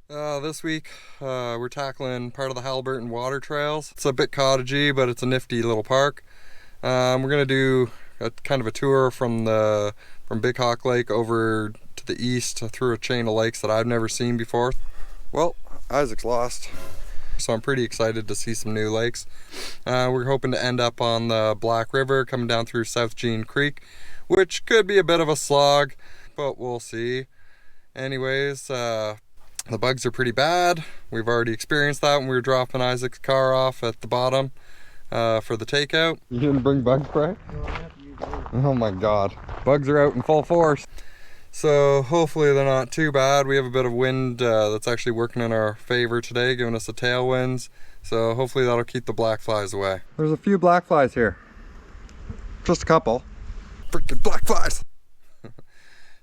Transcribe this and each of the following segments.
This week we're tackling part of the Haliburton Water Trails. It's a bit cottagey, but it's a nifty little park. We're gonna do a kind of a tour from Big Hawk Lake over to the east through a chain of lakes that I've never seen before. Well, Isaac's lost, so I'm pretty excited to see some new lakes. We're hoping to end up on the Black River, coming down through South Jean Creek, which could be a bit of a slog, but we'll see. Anyways, the bugs are pretty bad. We've already experienced that when we were dropping Isaac's car off at the bottom for the takeout. You didn't bring bug spray? Oh my god. Bugs are out in full force. So hopefully they're not too bad. We have a bit of wind that's actually working in our favor today, giving us the tailwinds. So hopefully that'll keep the black flies away. There's a few black flies here. Just a couple. Freaking black flies!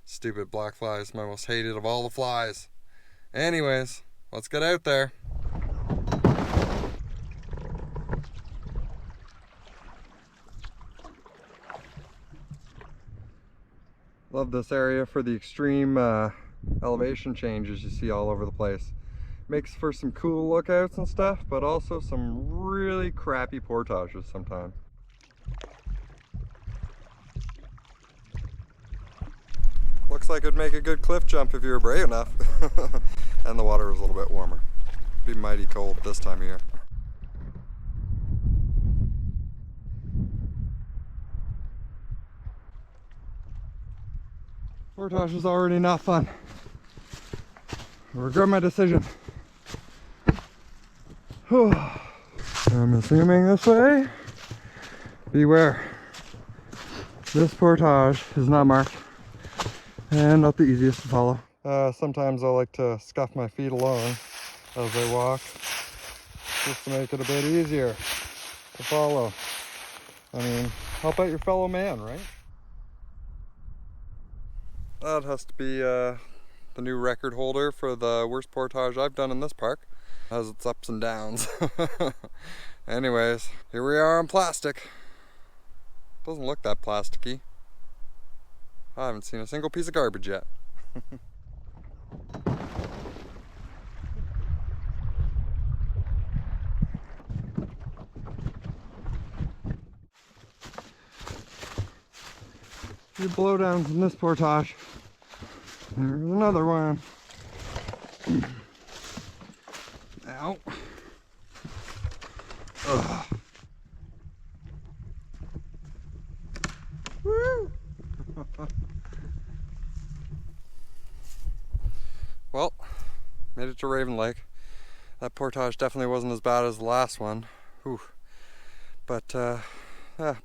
Stupid black flies, my most hated of all the flies. Anyways, let's get out there. Love this area for the extreme elevation changes you see all over the place. Makes for some cool lookouts and stuff, but also some really crappy portages sometimes. Looks like it'd make a good cliff jump if you were brave enough. And the water was a little bit warmer. It'd be mighty cold this time of year. Portage is already not fun. I regret my decision. I'm assuming this way. Beware. This portage is not marked and not the easiest to follow. Sometimes I like to scuff my feet along as I walk, just to make it a bit easier to follow. I mean, help out your fellow man, right? That has to be the new record holder for the worst portage I've done in this park. It has its ups and downs. Anyways, here we are on plastic. Doesn't look that plasticky. I haven't seen a single piece of garbage yet. Few blowdowns in this portage. There's another one. Ow. Ugh. Woo! Well, made it to Raven Lake. That portage definitely wasn't as bad as the last one. Whew. But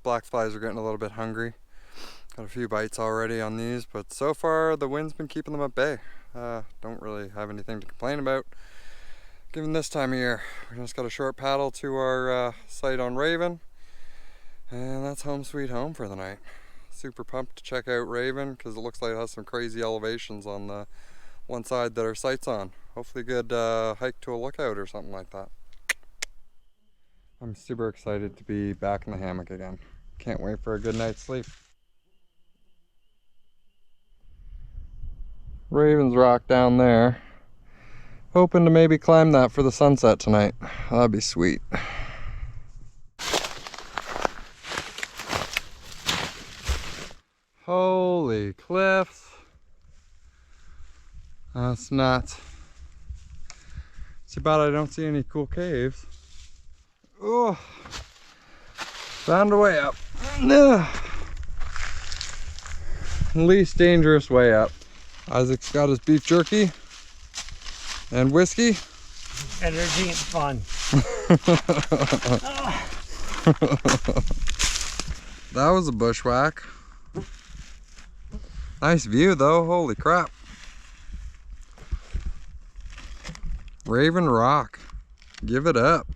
black flies are getting a little bit hungry. Got a few bites already on these, but so far the wind's been keeping them at bay. Don't really have anything to complain about given this time of year. We just got a short paddle to our site on Raven, and that's home sweet home for the night. Super pumped to check out Raven because it looks like it has some crazy elevations on the one side that our site's on. Hopefully a good hike to a lookout or something like that. I'm super excited to be back in the hammock again. Can't wait for a good night's sleep. Raven's Rock down there. Hoping to maybe climb that for the sunset tonight. That'd be sweet. Holy cliffs. That's nuts. Too bad I don't see any cool caves. Oh, found a way up. Least dangerous way up. Isaac's got his beef jerky and whiskey. Energy and fun. That was a bushwhack. Nice view though, holy crap. Raven Rock, give it up.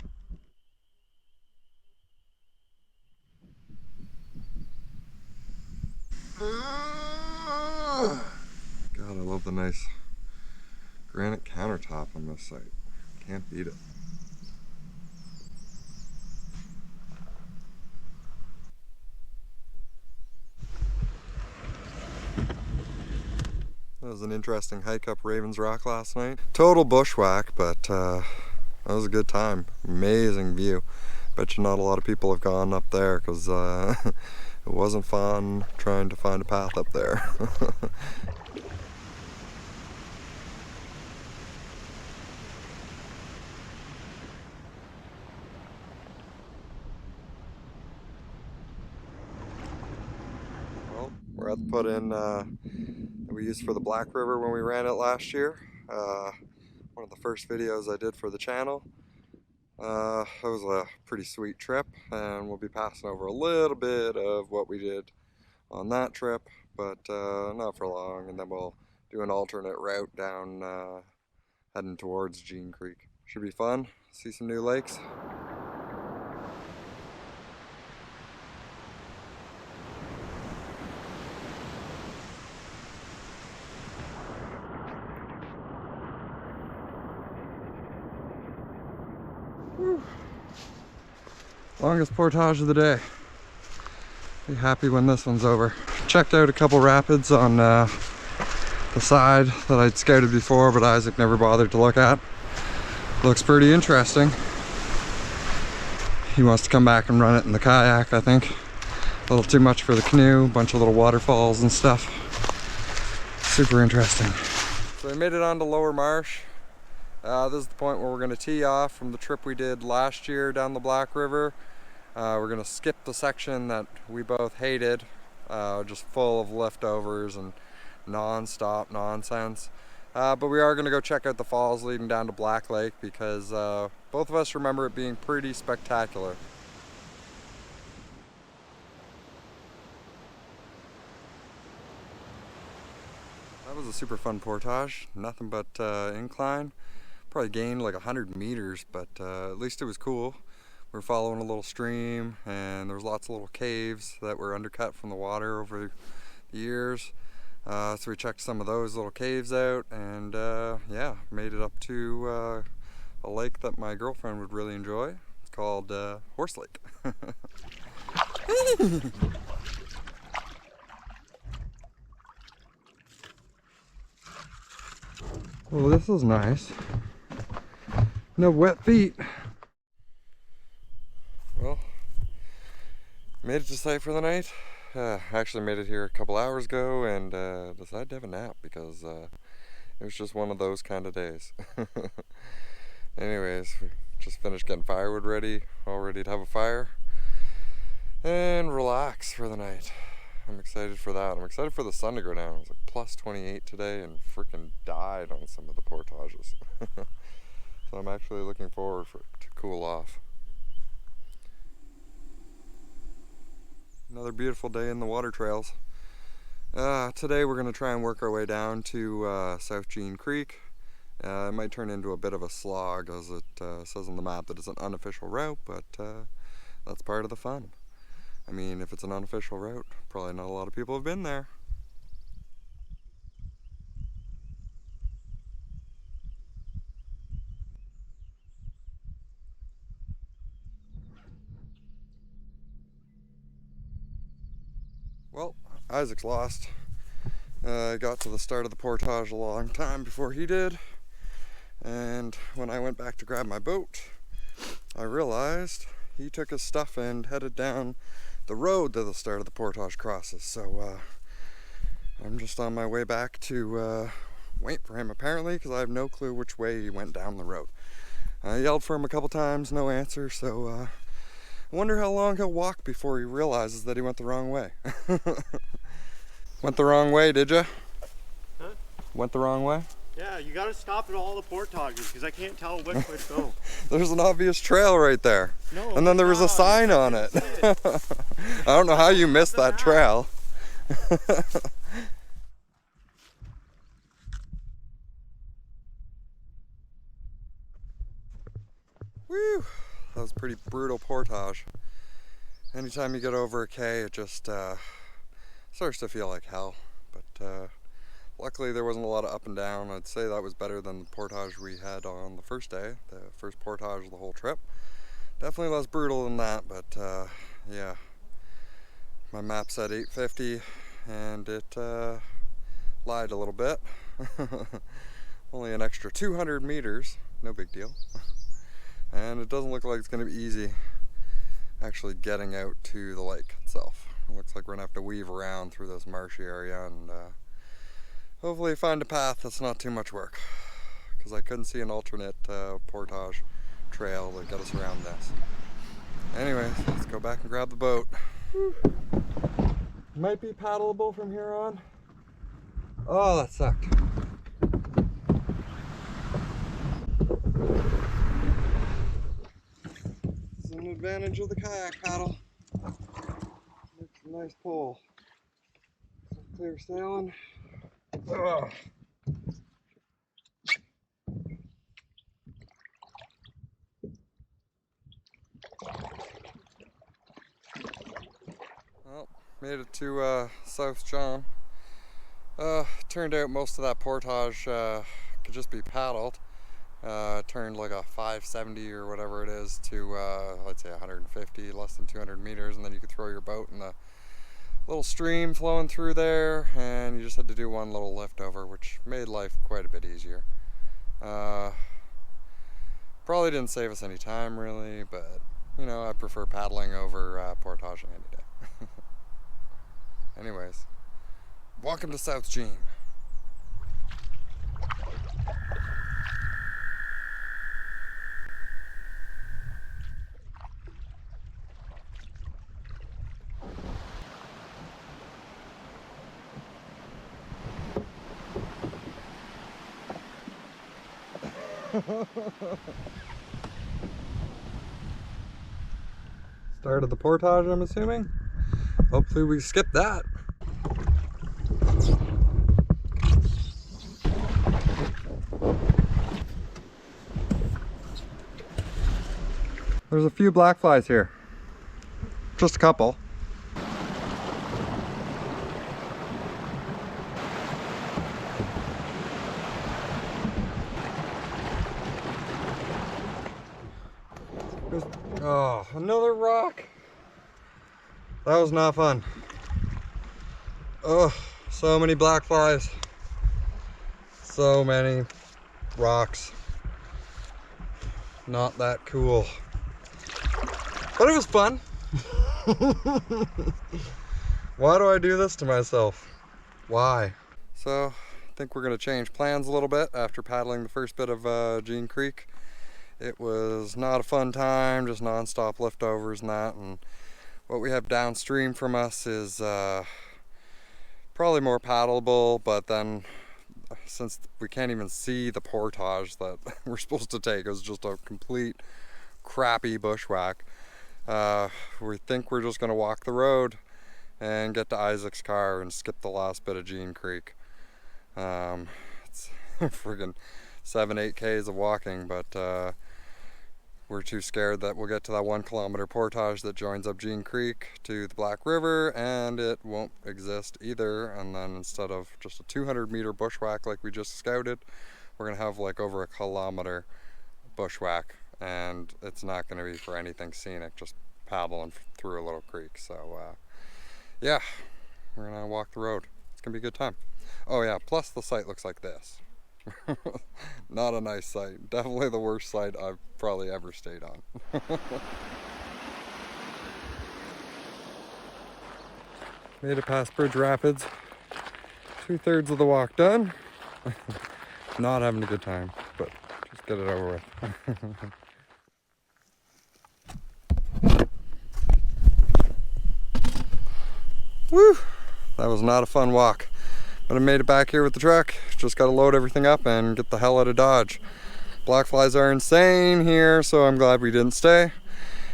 God, I love the nice granite countertop on this site. Can't beat it. That was was an interesting hike up Ravens Rock last night. Total bushwhack, but that was a good time. Amazing view. Bet you not a lot of people have gone up there because it wasn't fun trying to find a path up there. Well, we're at the put-in that we used for the Black River when we ran it last year. One of the first videos I did for the channel. It was a pretty sweet trip, and we'll be passing over a little bit of what we did on that trip, but not for long, and then we'll do an alternate route down heading towards Jean Creek. Should be fun, see some new lakes. Whew. Longest portage of the day. Be happy when this one's over. Checked out a couple rapids on the side that I'd scouted before, but Isaac never bothered to look at. Looks pretty interesting. He wants to come back and run it in the kayak, I think. A little too much for the canoe, a bunch of little waterfalls and stuff. Super interesting. So we made it onto Lower Marsh. This is the point where we're going to tee off from the trip we did last year down the Black River. We're going to skip the section that we both hated, just full of leftovers and non-stop nonsense. But we are going to go check out the falls leading down to Black Lake because both of us remember it being pretty spectacular. That was a super fun portage, nothing but incline. Probably gained like 100 meters, but at least it was cool. We were following a little stream, and there was lots of little caves that were undercut from the water over the years. So we checked some of those little caves out, and yeah, made it up to a lake that my girlfriend would really enjoy. It's called Horse Lake. Well, this is nice. No wet feet. Well, made it to site for the night. Actually made it here a couple hours ago and decided to have a nap because it was just one of those kind of days. Anyways, we just finished getting firewood ready, all ready to have a fire and relax for the night. I'm excited for that. I'm excited for the sun to go down. It was like plus 28 today and freaking died on some of the portages. So I'm actually looking forward for it to cool off. Another beautiful day in the water trails. Today we're going to try and work our way down to South Jean Creek. It might turn into a bit of a slog as it says on the map that it's an unofficial route, but that's part of the fun. I mean, if it's an unofficial route, probably not a lot of people have been there. Well, Isaac's lost. I got to the start of the portage a long time before he did, and when I went back to grab my boat, I realized he took his stuff and headed down the road that the start of the portage crosses. So I'm just on my way back to wait for him apparently, because I have no clue which way he went down the road. I yelled for him a couple times, no answer, so I wonder how long he'll walk before he realizes that he went the wrong way. Went the wrong way, did you? Huh? Went the wrong way? Yeah, you gotta stop at all the portages because I can't tell which way to go. There's an obvious trail right there. No, and then there was a sign on it. I don't know how you missed that trail. Whew, that was a pretty brutal portage. Anytime you get over a K, it just starts to feel like hell. But luckily there wasn't a lot of up and down. I'd say that was better than the portage we had on the first day, the first portage of the whole trip. Definitely less brutal than that, but yeah. My map said 850 and it lied a little bit. Only an extra 200 meters, no big deal. And it doesn't look like it's going to be easy actually getting out to the lake itself. It looks like we're going to have to weave around through this marshy area and hopefully find a path that's not too much work. Because I couldn't see an alternate portage trail to get us around this. Anyways, let's go back and grab the boat. Whew. Might be paddleable from here on. Oh, that sucked. It's an advantage of the kayak paddle. It's a nice pull. Some clear sailing. Ugh. Well, made it to South John. Turned out most of that portage could just be paddled. Turned like a 570 or whatever it is to let's say 150, less than 200 meters, and then you could throw your boat in the little stream flowing through there, and you just had to do one little lift over, which made life quite a bit easier. Probably didn't save us any time really, but you know, I prefer paddling over portaging any day. Anyways, welcome to South Jean. Start of the portage, I'm assuming. Hopefully we skip that. There's a few black flies here. Just a couple. Oh, another rock. That was not fun. Oh, so many black flies. So many rocks. Not that cool. But it was fun. Why do I do this to myself? Why? So, I think we're going to change plans a little bit after paddling the first bit of Jean Creek. It was not a fun time, just non-stop liftovers and that, and what we have downstream from us is probably more paddleable, but then since we can't even see the portage that we're supposed to take, it was just a complete crappy bushwhack. We think we're just going to walk the road and get to Isaac's car and skip the last bit of Jean Creek. It's friggin' 7-8 Ks of walking, but we're too scared that we'll get to that 1 kilometer portage that joins up Jean Creek to the Black River, and it won't exist either. And then instead of just a 200 meter bushwhack like we just scouted, we're gonna have like over 1 kilometer bushwhack, and it's not gonna be for anything scenic, just paddling through a little creek. So yeah, we're gonna walk the road. It's gonna be a good time. Oh yeah, plus the site looks like this. Not a nice site. Definitely the worst site I've probably ever stayed on. Made it past Bridge Rapids. 2/3 of the walk done. Not having a good time, but just get it over with. Woo! That was not a fun walk. But I made it back here with the truck. Just got to load everything up and get the hell out of Dodge. Black flies are insane here, so I'm glad we didn't stay.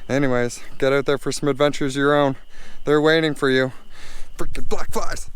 Anyways, get out there for some adventures of your own. They're waiting for you. Freaking black flies.